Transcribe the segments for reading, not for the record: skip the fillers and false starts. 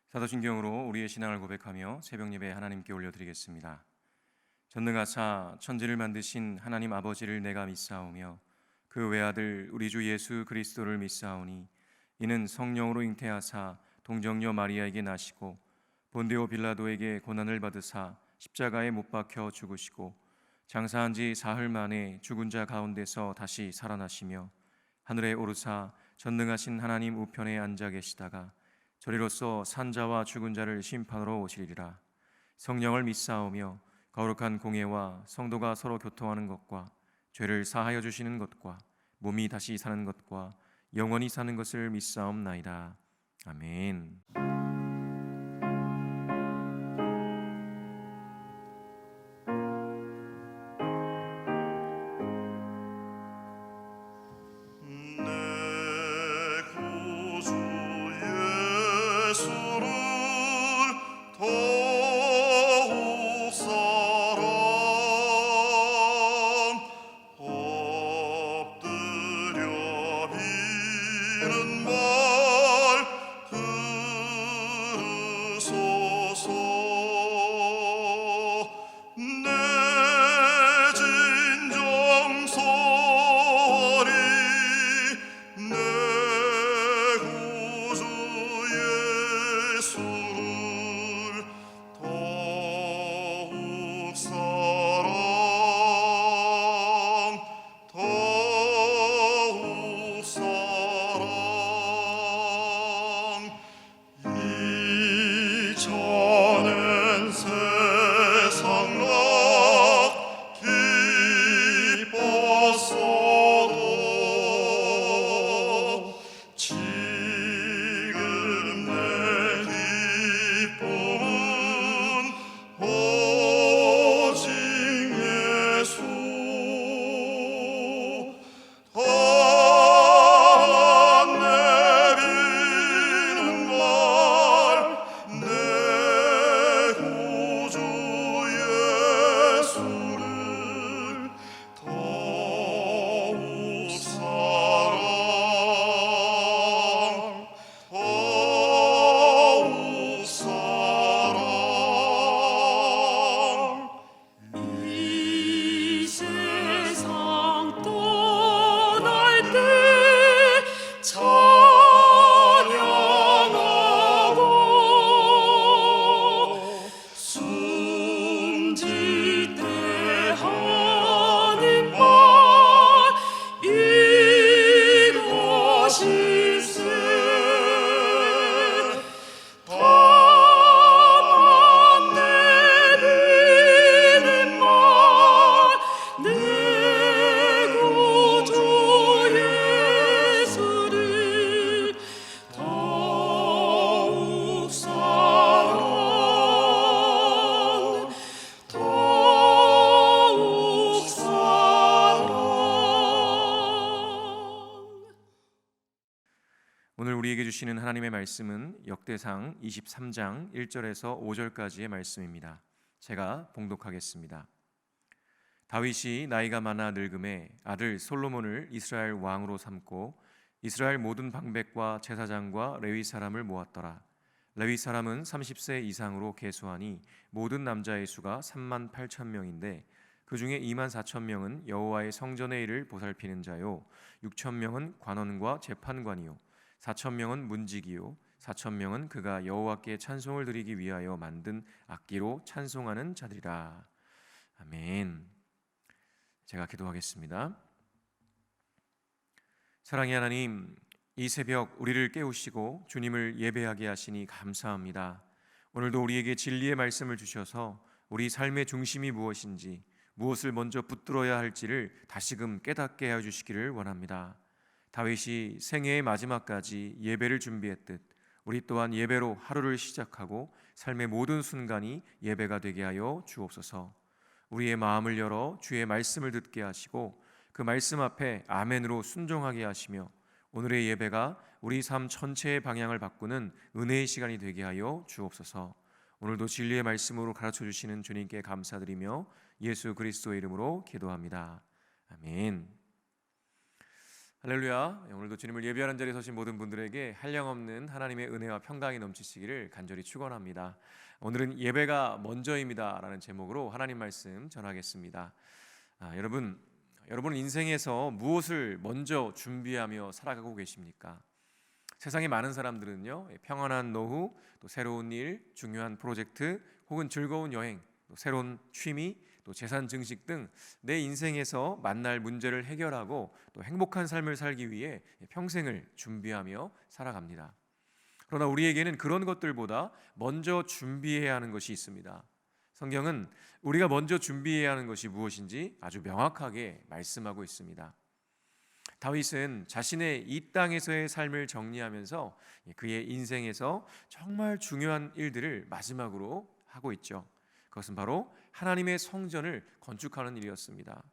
사도신경으로 우리의 신앙을 고백하며 새벽 예배 하나님께 올려드리겠습니다. 전능하사 천지를 만드신 하나님 아버지를 내가 믿사오며 그 외아들 우리 주 예수 그리스도를 믿사오니 이는 성령으로 잉태하사 동정녀 마리아에게 나시고 본디오 빌라도에게 고난을 받으사 십자가에 못 박혀 죽으시고 장사한 지 사흘 만에 죽은 자 가운데서 다시 살아나시며 하늘에 오르사 전능하신 하나님 우편에 앉아 계시다가 저리로서 산자와 죽은 자를 심판으로 오시리라. 성령을 믿사오며 거룩한 공예와 성도가 서로 교통하는 것과 죄를 사하여 주시는 것과 몸이 다시 사는 것과 영원히 사는 것을 믿사옵나이다. 아멘. 오늘 우리에게 주시는 하나님의 말씀은 역대상 23장 1절에서 5절까지의 말씀입니다. 제가 봉독하겠습니다. 다윗이 나이가 많아 늙음에 아들 솔로몬을 이스라엘 왕으로 삼고 이스라엘 모든 방백과 제사장과 레위 사람을 모았더라. 레위 사람은 30세 이상으로 계수하니 모든 남자의 수가 3만 8천 명인데 그 중에 2만 4천 명은 여호와의 성전의 일을 보살피는 자요 6천 명은 관원과 재판관이요 4천 명은 문지기요 4천 명은 그가 여호와께 찬송을 드리기 위하여 만든 악기로 찬송하는 자들이라. 아멘. 제가 기도하겠습니다. 사랑의 하나님, 이 새벽 우리를 깨우시고 주님을 예배하게 하시니 감사합니다. 오늘도 우리에게 진리의 말씀을 주셔서 우리 삶의 중심이 무엇인지, 무엇을 먼저 붙들어야 할지를 다시금 깨닫게 해 주시기를 원합니다. 다윗이 생애의 마지막까지 예배를 준비했듯 우리 또한 예배로 하루를 시작하고 삶의 모든 순간이 예배가 되게 하여 주옵소서. 우리의 마음을 열어 주의 말씀을 듣게 하시고 그 말씀 앞에 아멘으로 순종하게 하시며 오늘의 예배가 우리 삶 전체의 방향을 바꾸는 은혜의 시간이 되게 하여 주옵소서. 오늘도 진리의 말씀으로 가르쳐 주시는 주님께 감사드리며 예수 그리스도의 이름으로 기도합니다. 아멘. 할렐루야. 오늘도 주님을 예배하는 자리에 서신 모든 분들에게 한량없는 하나님의 은혜와 평강이 넘치시기를 간절히 축원합니다. 오늘은 예배가 먼저입니다 라는 제목으로 하나님 말씀 전하겠습니다. 여러분 인생에서 무엇을 먼저 준비하며 살아가고 계십니까? 세상의 많은 사람들은요, 평안한 노후, 또 새로운 일, 중요한 프로젝트, 혹은 즐거운 여행, 또 새로운 취미, 또 재산 증식 등 내 인생에서 만날 문제를 해결하고 또 행복한 삶을 살기 위해 평생을 준비하며 살아갑니다. 그러나 우리에게는 그런 것들보다 먼저 준비해야 하는 것이 있습니다. 성경은 우리가 먼저 준비해야 하는 것이 무엇인지 아주 명확하게 말씀하고 있습니다. 다윗은 자신의 이 땅에서의 삶을 정리하면서 그의 인생에서 정말 중요한 일들을 마지막으로 하고 있죠. 그것은 바로 하나님의 성전을 건축하는 일이었습니다.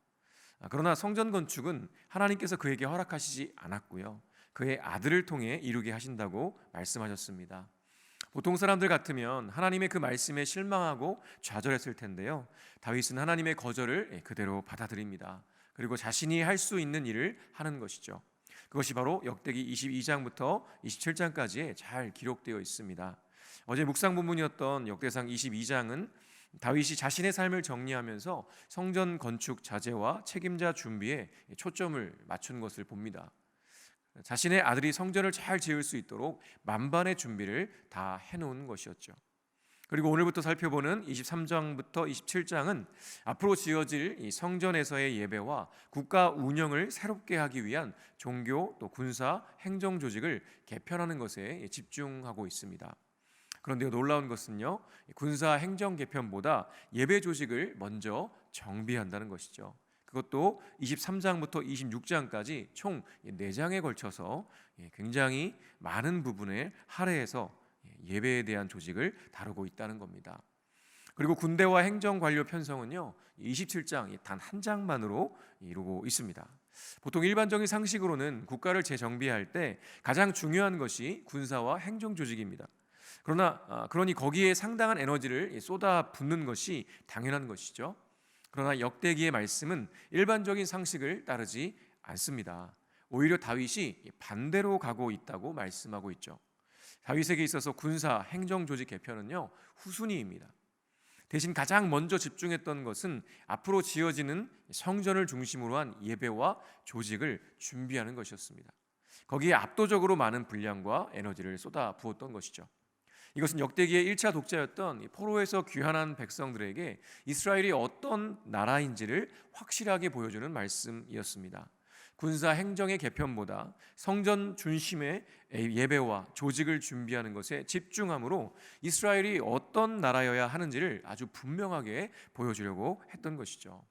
그러나 성전 건축은 하나님께서 그에게 허락하시지 않았고요, 그의 아들을 통해 이루게 하신다고 말씀하셨습니다. 보통 사람들 같으면 하나님의 그 말씀에 실망하고 좌절했을 텐데요, 다윗은 하나님의 거절을 그대로 받아들입니다. 그리고 자신이 할 수 있는 일을 하는 것이죠. 그것이 바로 역대기 22장부터 27장까지에 잘 기록되어 있습니다. 어제 묵상 본문이었던 역대상 22장은 다윗이 자신의 삶을 정리하면서 성전 건축 자재와 책임자 준비에 초점을 맞춘 것을 봅니다. 자신의 아들이 성전을 잘 지을 수 있도록 만반의 준비를 다 해놓은 것이었죠. 그리고 오늘부터 살펴보는 23장부터 27장은 앞으로 지어질 이 성전에서의 예배와 국가 운영을 새롭게 하기 위한 종교 또 군사 행정 조직을 개편하는 것에 집중하고 있습니다. 그런데 놀라운 것은요, 군사 행정 개편보다 예배 조직을 먼저 정비한다는 것이죠. 그것도 23장부터 26장까지 총 4장에 걸쳐서 굉장히 많은 부분에 할애해서 예배에 대한 조직을 다루고 있다는 겁니다. 그리고 군대와 행정관료 편성은요, 27장 단 한 장만으로 이루고 있습니다. 보통 일반적인 상식으로는 국가를 재정비할 때 가장 중요한 것이 군사와 행정 조직입니다. 그러니 거기에 상당한 에너지를 쏟아 붓는 것이 당연한 것이죠. 그러나 역대기의 말씀은 일반적인 상식을 따르지 않습니다. 오히려 다윗이 반대로 가고 있다고 말씀하고 있죠. 다윗에게 있어서 군사 행정 조직 개편은요, 후순위입니다. 대신 가장 먼저 집중했던 것은 앞으로 지어지는 성전을 중심으로 한 예배와 조직을 준비하는 것이었습니다. 거기에 압도적으로 많은 분량과 에너지를 쏟아 부었던 것이죠. 이것은 역대기의 1차 독자였던 포로에서 귀환한 백성들에게 이스라엘이 어떤 나라인지를 확실하게 보여주는 말씀이었습니다. 군사 행정의 개편보다 성전 중심의 예배와 조직을 준비하는 것에 집중함으로 이스라엘이 어떤 나라여야 하는지를 아주 분명하게 보여주려고 했던 것이죠.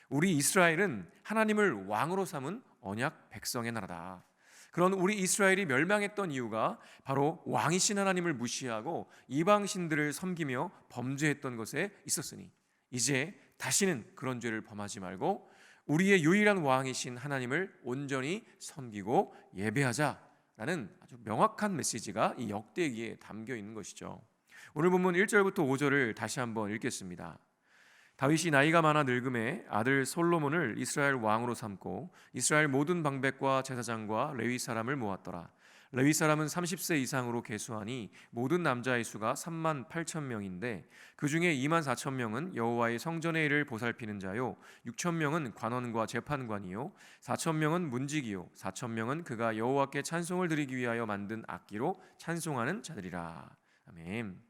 우리 이스라엘은 하나님을 왕으로 삼은 언약 백성의 나라다. 그런 우리 이스라엘이 멸망했던 이유가 바로 왕이신 하나님을 무시하고 이방신들을 섬기며 범죄했던 것에 있었으니 이제 다시는 그런 죄를 범하지 말고 우리의 유일한 왕이신 하나님을 온전히 섬기고 예배하자라는 아주 명확한 메시지가 이 역대기에 담겨 있는 것이죠. 오늘 본문 1절부터 5절을 다시 한번 읽겠습니다. 다윗이 나이가 많아 늙음에 아들 솔로몬을 이스라엘 왕으로 삼고 이스라엘 모든 방백과 제사장과 레위 사람을 모았더라. 레위 사람은 30세 이상으로 계수하니 모든 남자의 수가 3만 8천 명인데 그 중에 2만 4천 명은 여호와의 성전의 일을 보살피는 자요 6천 명은 관원과 재판관이요 4천 명은 문지기요 4천 명은 그가 여호와께 찬송을 드리기 위하여 만든 악기로 찬송하는 자들이라. 아멘.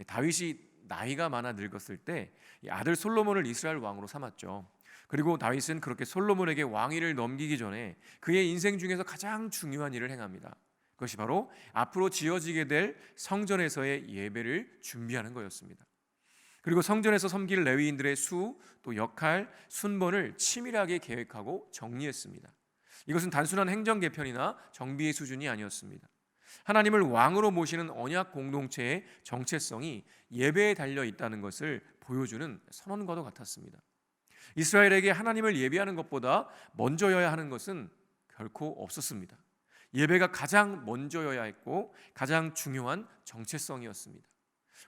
다윗이 나이가 많아 늙었을 때 아들 솔로몬을 이스라엘 왕으로 삼았죠. 그리고 다윗은 그렇게 솔로몬에게 왕위를 넘기기 전에 그의 인생 중에서 가장 중요한 일을 행합니다. 그것이 바로 앞으로 지어지게 될 성전에서의 예배를 준비하는 거였습니다. 그리고 성전에서 섬길 레위인들의 수, 또 역할, 순번을 치밀하게 계획하고 정리했습니다. 이것은 단순한 행정 개편이나 정비의 수준이 아니었습니다. 하나님을 왕으로 모시는 언약 공동체의 정체성이 예배에 달려 있다는 것을 보여주는 선언과도 같았습니다. 이스라엘에게 하나님을 예배하는 것보다 먼저여야 하는 것은 결코 없었습니다. 예배가 가장 먼저여야 했고 가장 중요한 정체성이었습니다.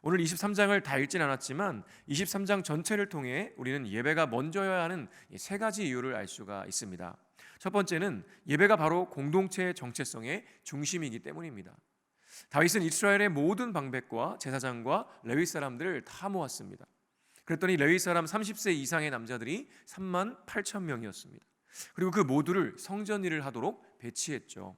오늘 23장을 다 읽진 않았지만 23장 전체를 통해 우리는 예배가 먼저여야 하는 세 가지 이유를 알 수가 있습니다. 첫 번째는 예배가 바로 공동체의 정체성의 중심이기 때문입니다. 다윗은 이스라엘의 모든 방백과 제사장과 레위 사람들을 다 모았습니다. 그랬더니 레위 사람 30세 이상의 남자들이 3만 8천 명이었습니다. 그리고 그 모두를 성전 일을 하도록 배치했죠.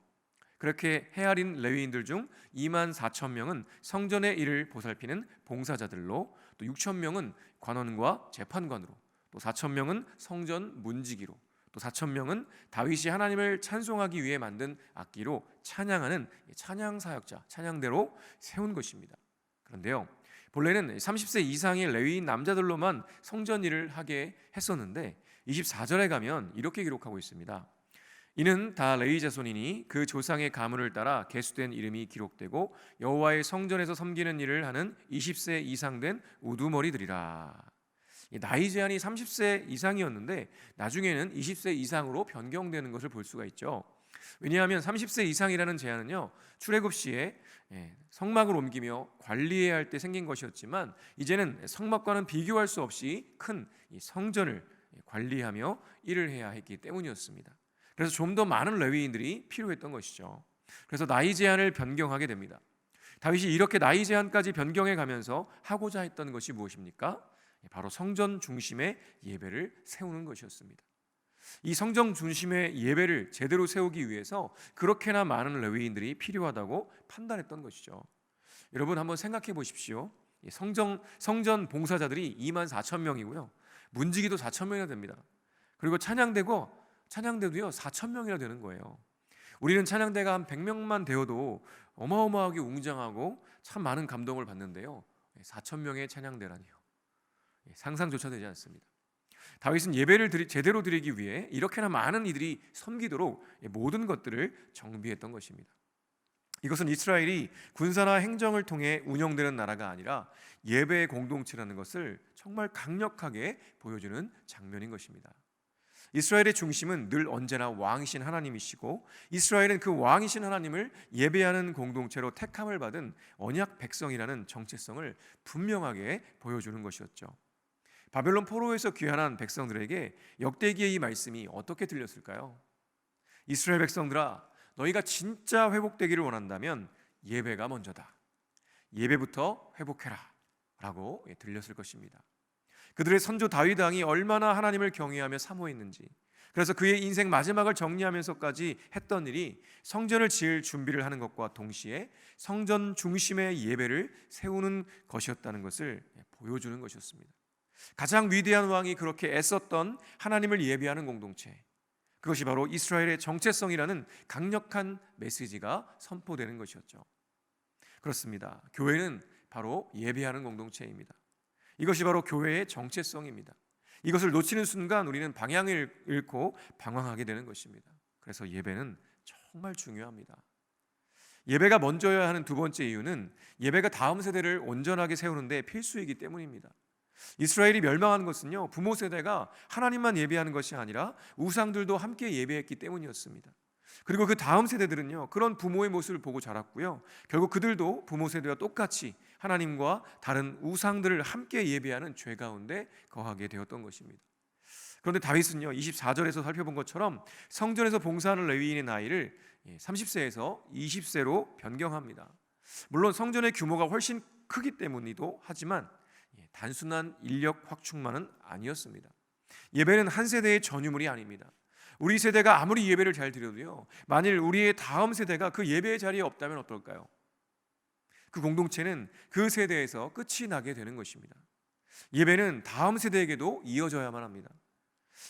그렇게 헤아린 레위인들 중 2만 4천 명은 성전의 일을 보살피는 봉사자들로, 또 6천 명은 관원과 재판관으로, 또 4천 명은 성전 문지기로, 또 4천 명은 다윗이 하나님을 찬송하기 위해 만든 악기로 찬양하는 찬양 사역자, 찬양대로 세운 것입니다. 그런데요, 본래는 30세 이상의 레위인 남자들로만 성전 일을 하게 했었는데 24절에 가면 이렇게 기록하고 있습니다. 이는 다 레위 자손이니 그 조상의 가문을 따라 계수된 이름이 기록되고 여호와의 성전에서 섬기는 일을 하는 20세 이상 된 우두머리들이라. 나이 제한이 30세 이상이었는데 나중에는 20세 이상으로 변경되는 것을 볼 수가 있죠. 왜냐하면 30세 이상이라는 제한은요, 출애굽 시에 성막을 옮기며 관리해야 할 때 생긴 것이었지만 이제는 성막과는 비교할 수 없이 큰 성전을 관리하며 일을 해야 했기 때문이었습니다. 그래서 좀 더 많은 레위인들이 필요했던 것이죠. 그래서 나이 제한을 변경하게 됩니다. 다윗이 이렇게 나이 제한까지 변경해 가면서 하고자 했던 것이 무엇입니까? 바로 성전 중심의 예배를 세우는 것이었습니다. 이 성전 중심의 예배를 제대로 세우기 위해서 그렇게나 많은 레위인들이 필요하다고 판단했던 것이죠. 여러분 한번 생각해 보십시오. 성전 봉사자들이 2만 4천 명이고요. 문지기도 4천 명이나 됩니다. 그리고 찬양대도요 4천 명이나 되는 거예요. 우리는 찬양대가 한 100명만 되어도 어마어마하게 웅장하고 참 많은 감동을 받는데요, 4천 명의 찬양대라니요, 상상조차 되지 않습니다. 다윗은 예배를 제대로 드리기 위해 이렇게나 많은 이들이 섬기도록 모든 것들을 정비했던 것입니다. 이것은 이스라엘이 군사나 행정을 통해 운영되는 나라가 아니라 예배의 공동체라는 것을 정말 강력하게 보여주는 장면인 것입니다. 이스라엘의 중심은 늘 언제나 왕이신 하나님이시고 이스라엘은 그 왕이신 하나님을 예배하는 공동체로 택함을 받은 언약 백성이라는 정체성을 분명하게 보여주는 것이었죠. 바벨론 포로에서 귀환한 백성들에게 역대기의 이 말씀이 어떻게 들렸을까요? 이스라엘 백성들아, 너희가 진짜 회복되기를 원한다면 예배가 먼저다. 예배부터 회복해라 라고 들렸을 것입니다. 그들의 선조 다윗 왕이 얼마나 하나님을 경외하며 사모했는지, 그래서 그의 인생 마지막을 정리하면서까지 했던 일이 성전을 지을 준비를 하는 것과 동시에 성전 중심의 예배를 세우는 것이었다는 것을 보여주는 것이었습니다. 가장 위대한 왕이 그렇게 애썼던 하나님을 예배하는 공동체, 그것이 바로 이스라엘의 정체성이라는 강력한 메시지가 선포되는 것이었죠. 그렇습니다. 교회는 바로 예배하는 공동체입니다. 이것이 바로 교회의 정체성입니다. 이것을 놓치는 순간 우리는 방향을 잃고 방황하게 되는 것입니다. 그래서 예배는 정말 중요합니다. 예배가 먼저여야 하는 두 번째 이유는 예배가 다음 세대를 온전하게 세우는 데 필수이기 때문입니다. 이스라엘이 멸망한 것은요, 부모 세대가 하나님만 예배하는 것이 아니라 우상들도 함께 예배했기 때문이었습니다. 그리고 그 다음 세대들은요, 그런 부모의 모습을 보고 자랐고요, 결국 그들도 부모 세대와 똑같이 하나님과 다른 우상들을 함께 예배하는 죄 가운데 거하게 되었던 것입니다. 그런데 다윗은요, 24절에서 살펴본 것처럼 성전에서 봉사하는 레위인의 나이를 30세에서 20세로 변경합니다. 물론 성전의 규모가 훨씬 크기 때문이기도 하지만 단순한 인력 확충만은 아니었습니다. 예배는 한 세대의 전유물이 아닙니다. 우리 세대가 아무리 예배를 잘 드려도요, 만일 우리의 다음 세대가 그 예배의 자리에 없다면 어떨까요? 그 공동체는 그 세대에서 끝이 나게 되는 것입니다. 예배는 다음 세대에게도 이어져야만 합니다.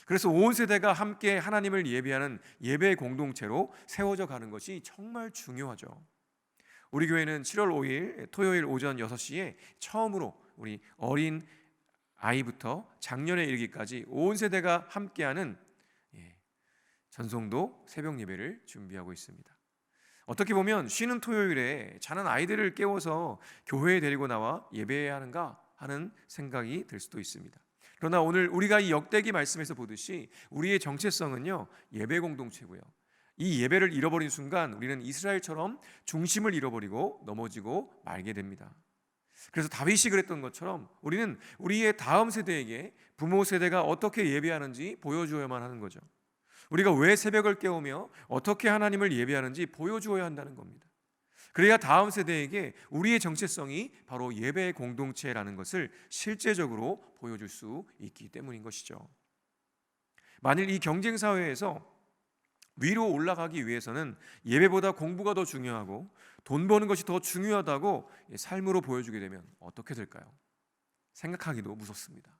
그래서 온 세대가 함께 하나님을 예배하는 예배 공동체로 세워져 가는 것이 정말 중요하죠. 우리 교회는 7월 5일 토요일 오전 6시에 처음으로 우리 어린 아이부터 장년에 이르기까지 온 세대가 함께하는 전송도 새벽 예배를 준비하고 있습니다. 어떻게 보면 쉬는 토요일에 자는 아이들을 깨워서 교회에 데리고 나와 예배해야 하는가 하는 생각이 들 수도 있습니다. 그러나 오늘 우리가 이 역대기 말씀에서 보듯이 우리의 정체성은요, 예배 공동체고요, 이 예배를 잃어버린 순간 우리는 이스라엘처럼 중심을 잃어버리고 넘어지고 말게 됩니다. 그래서 다윗이 그랬던 것처럼 우리는 우리의 다음 세대에게 부모 세대가 어떻게 예배하는지 보여주어야만 하는 거죠. 우리가 왜 새벽을 깨우며 어떻게 하나님을 예배하는지 보여주어야 한다는 겁니다. 그래야 다음 세대에게 우리의 정체성이 바로 예배의 공동체라는 것을 실제적으로 보여줄 수 있기 때문인 것이죠. 만일 이 경쟁 사회에서 위로 올라가기 위해서는 예배보다 공부가 더 중요하고 돈 버는 것이 더 중요하다고 삶으로 보여주게 되면 어떻게 될까요? 생각하기도 무섭습니다.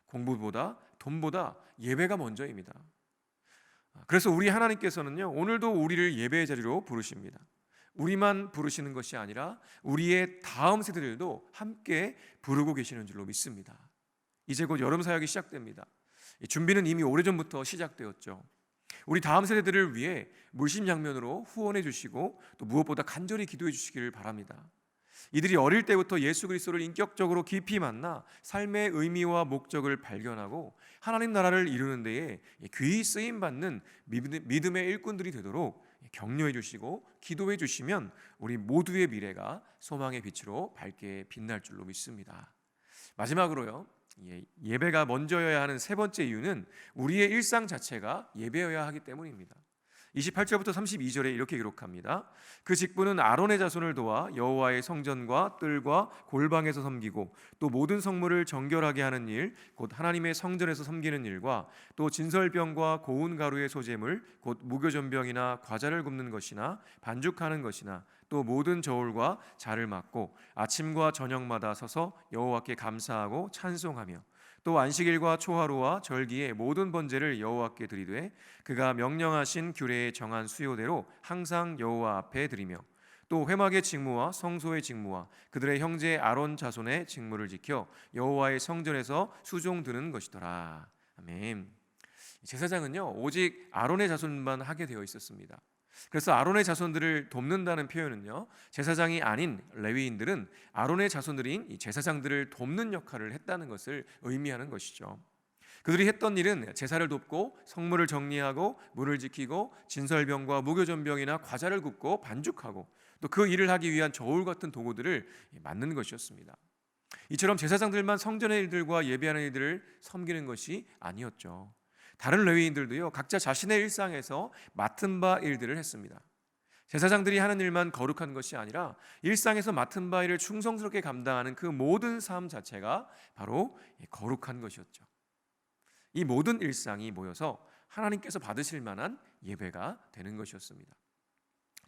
공부보다 돈보다 예배가 먼저입니다. 그래서 우리 하나님께서는요, 오늘도 우리를 예배의 자리로 부르십니다. 우리만 부르시는 것이 아니라 우리의 다음 세대들도 함께 부르고 계시는 줄로 믿습니다. 이제 곧 여름 사역이 시작됩니다. 준비는 이미 오래전부터 시작되었죠. 우리 다음 세대들을 위해 물심양면으로 후원해 주시고 또 무엇보다 간절히 기도해 주시기를 바랍니다. 이들이 어릴 때부터 예수 그리스도를 인격적으로 깊이 만나 삶의 의미와 목적을 발견하고 하나님 나라를 이루는 데에 귀히 쓰임 받는 믿음의 일꾼들이 되도록 격려해 주시고 기도해 주시면 우리 모두의 미래가 소망의 빛으로 밝게 빛날 줄로 믿습니다. 마지막으로요, 예배가 먼저여야 하는 세 번째 이유는 우리의 일상 자체가 예배여야 하기 때문입니다. 28절부터 32절에 이렇게 기록합니다. 그 직분은 아론의 자손을 도와 여호와의 성전과 뜰과 골방에서 섬기고 또 모든 성물을 정결하게 하는 일, 곧 하나님의 성전에서 섬기는 일과 또 진설병과 고운 가루의 소재물, 곧 무교전병이나 과자를 굽는 것이나 반죽하는 것이나 또 모든 저울과 자를 맡고 아침과 저녁마다 서서 여호와께 감사하고 찬송하며 또 안식일과 초하루와 절기의 모든 번제를 여호와께 드리되 그가 명령하신 규례에 정한 수요대로 항상 여호와 앞에 드리며 또 회막의 직무와 성소의 직무와 그들의 형제 아론 자손의 직무를 지켜 여호와의 성전에서 수종드는 것이더라. 아멘. 제사장은요, 오직 아론의 자손만 하게 되어 있었습니다. 그래서 아론의 자손들을 돕는다는 표현은요, 제사장이 아닌 레위인들은 아론의 자손들인 이 제사장들을 돕는 역할을 했다는 것을 의미하는 것이죠. 그들이 했던 일은 제사를 돕고 성물을 정리하고 문을 지키고 진설병과 무교전병이나 과자를 굽고 반죽하고 또 그 일을 하기 위한 저울 같은 도구들을 만드는 것이었습니다. 이처럼 제사장들만 성전의 일들과 예배하는 일들을 섬기는 것이 아니었죠. 다른 레위인들도요, 각자 자신의 일상에서 맡은 바 일들을 했습니다. 제사장들이 하는 일만 거룩한 것이 아니라 일상에서 맡은 바 일을 충성스럽게 감당하는 그 모든 삶 자체가 바로 거룩한 것이었죠. 이 모든 일상이 모여서 하나님께서 받으실 만한 예배가 되는 것이었습니다.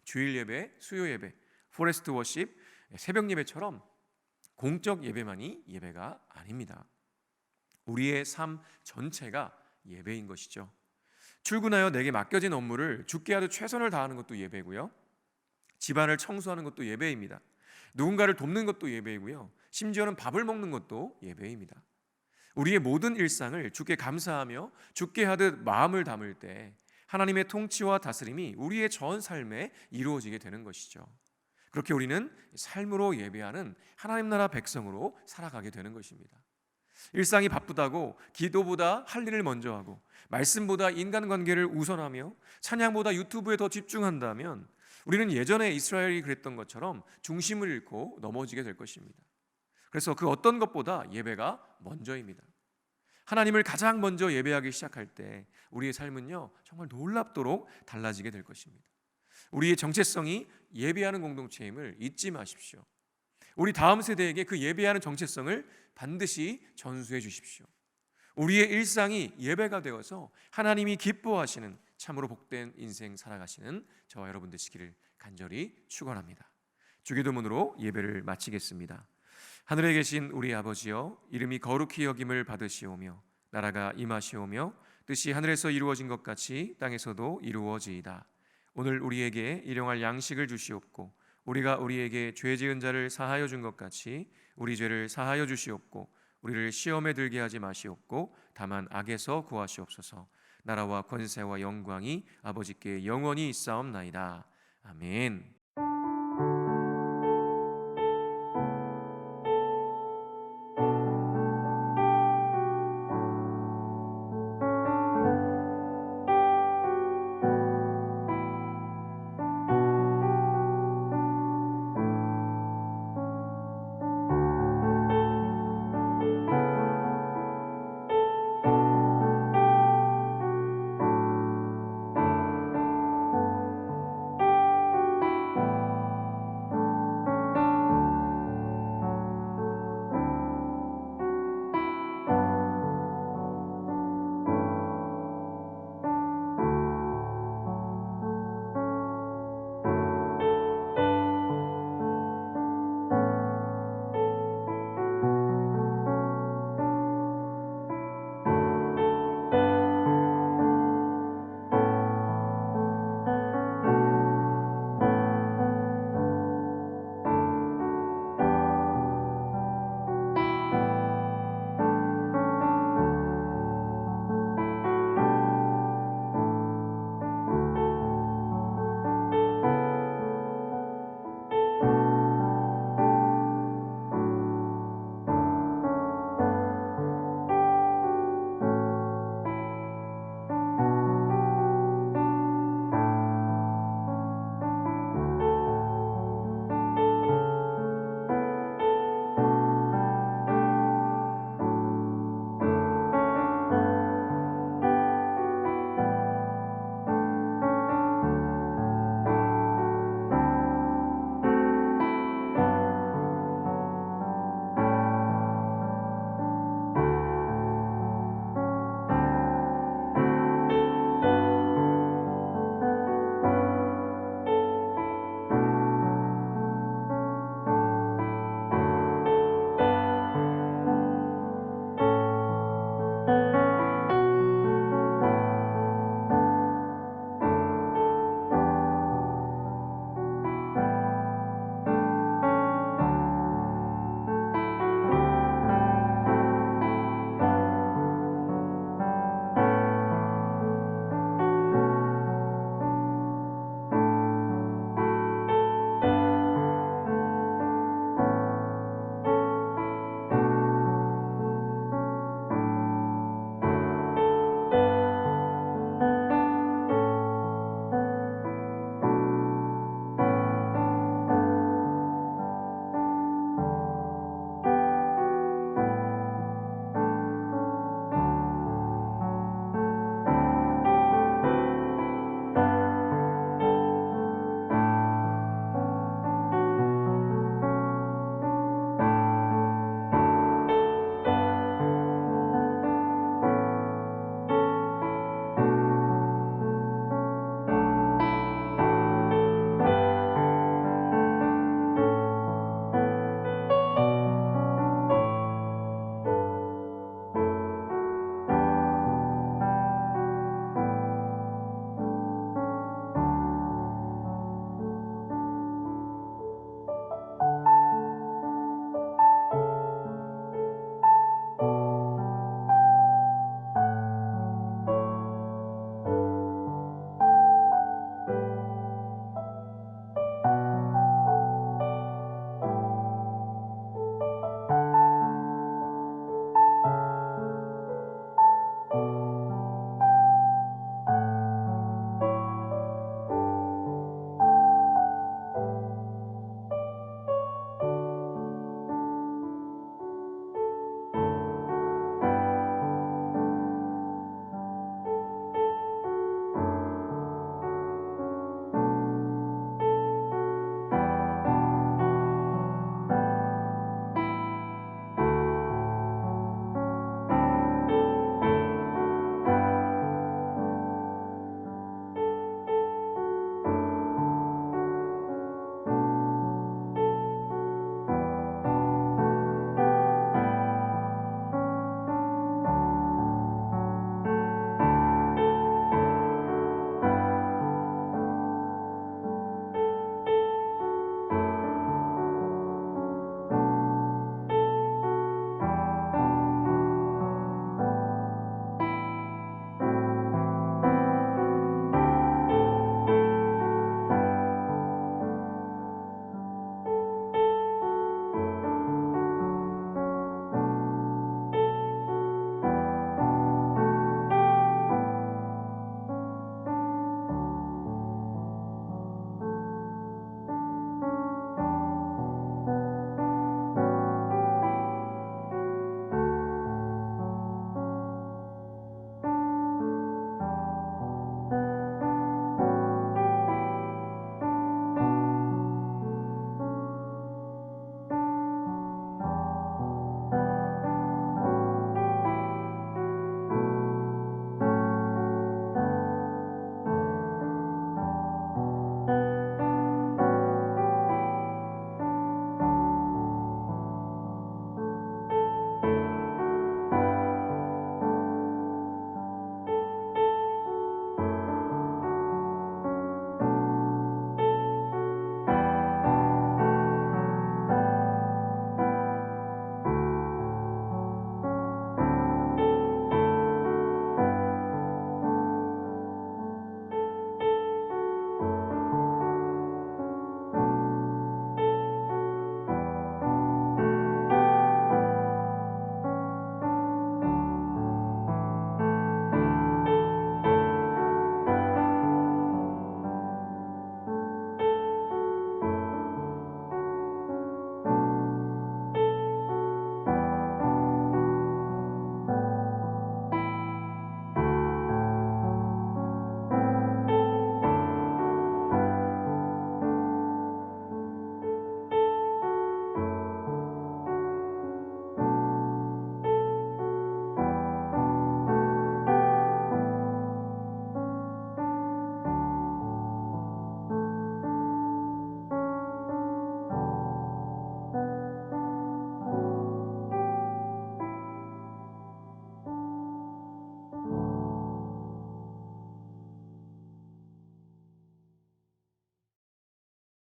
주일 예배, 수요 예배, 포레스트 워십, 새벽 예배처럼 공적 예배만이 예배가 아닙니다. 우리의 삶 전체가 예배인 것이죠. 출근하여 내게 맡겨진 업무를 죽게 하듯 최선을 다하는 것도 예배고요. 집안을 청소하는 것도 예배입니다. 누군가를 돕는 것도 예배이고요. 심지어는 밥을 먹는 것도 예배입니다. 우리의 모든 일상을 주께 감사하며 주께 하듯 마음을 담을 때 하나님의 통치와 다스림이 우리의 전 삶에 이루어지게 되는 것이죠. 그렇게 우리는 삶으로 예배하는 하나님 나라 백성으로 살아가게 되는 것입니다. 일상이 바쁘다고 기도보다 할 일을 먼저 하고 말씀보다 인간관계를 우선하며 찬양보다 유튜브에 더 집중한다면 우리는 예전에 이스라엘이 그랬던 것처럼 중심을 잃고 넘어지게 될 것입니다. 그래서 그 어떤 것보다 예배가 먼저입니다. 하나님을 가장 먼저 예배하기 시작할 때 우리의 삶은요, 정말 놀랍도록 달라지게 될 것입니다. 우리의 정체성이 예배하는 공동체임을 잊지 마십시오. 우리 다음 세대에게 그 예배하는 정체성을 반드시 전수해 주십시오. 우리의 일상이 예배가 되어서 하나님이 기뻐하시는 참으로 복된 인생 살아가시는 저와 여러분 되시기를 간절히 축원합니다. 주기도문으로 예배를 마치겠습니다. 하늘에 계신 우리 아버지여, 이름이 거룩히 여김을 받으시오며 나라가 임하시오며 뜻이 하늘에서 이루어진 것 같이 땅에서도 이루어지이다. 오늘 우리에게 일용할 양식을 주시옵고 우리가 우리에게 죄 지은 자를 사하여 준 것 같이 우리 죄를 사하여 주시옵고 우리를 시험에 들게 하지 마시옵고 다만 악에서 구하시옵소서. 나라와 권세와 영광이 아버지께 영원히 있사옵나이다. 아멘.